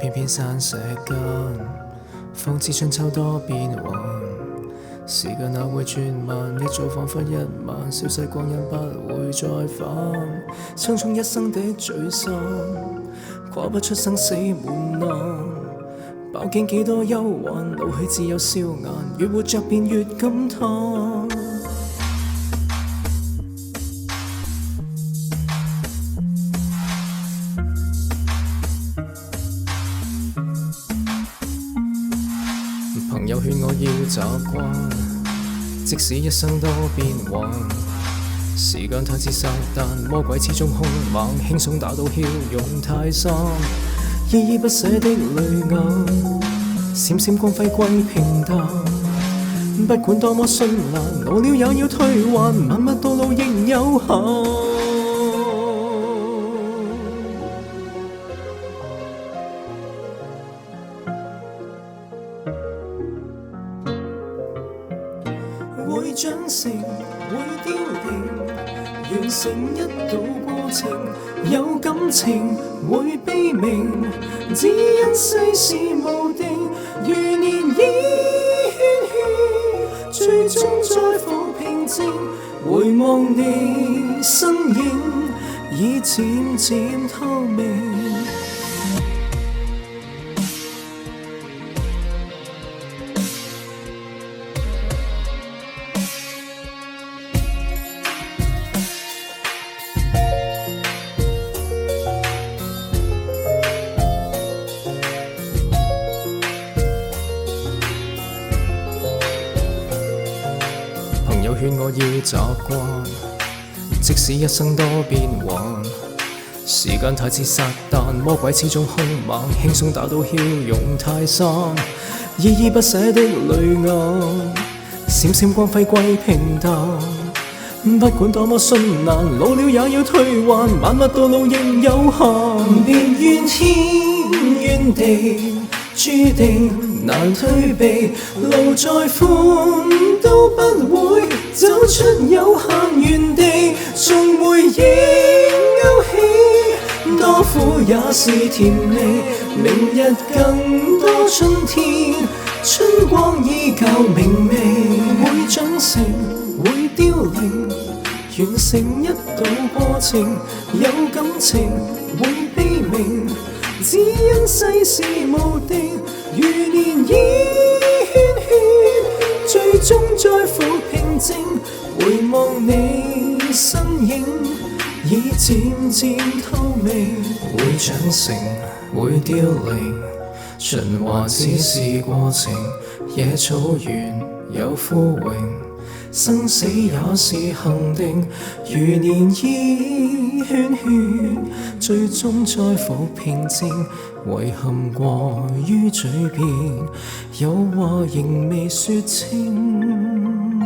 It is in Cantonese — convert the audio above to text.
偏偏散石間，方知春秋多變幻。時間哪會轉慢？一早彷彿一晚，消逝光陰不會再返。匆匆一生的聚散，跨不出生死門檻。飽經幾多憂患，老去只有笑顏，越活着便越感嘆。朋友勸我要習慣，即使一生多變幻。時間太似撒旦，魔鬼始終兇猛，輕鬆打倒驍勇泰山。依依不捨的淚眼，閃閃光輝歸平淡。不管多麼絢爛，老了也要退還，漫漫道路亦有限。會長成，會凋零，完成一道過程。有感情會悲鳴，只因世事無定。如漣漪喧喧，最終再復平靜。回望你身影，已漸漸透明。朋友勸我要習慣，即使一生多變幻。時間太似撒旦，魔鬼始終兇猛，輕鬆打倒驍勇泰山。依依不捨的淚眼，閃閃光輝歸平淡。不管多麼絢爛，老了也要退還，漫漫道路亦有限。別怨天怨地，注定難退避，路再寬都不會走出有限原地。從回憶勾起，多苦也是甜味。明日更多春天，春光依舊明媚。會長成，會凋零，完成一道過程。有感情會悲鳴，只因世事無定。如漣漪喧喧，最終再復平靜。回望你身影，已漸漸透明。會長成，會凋零，循環只是過程。野草原有枯榮，生死也是恆定。如漣漪喧喧，最終再復平靜。遺憾過於嘴邊，有話仍未說清。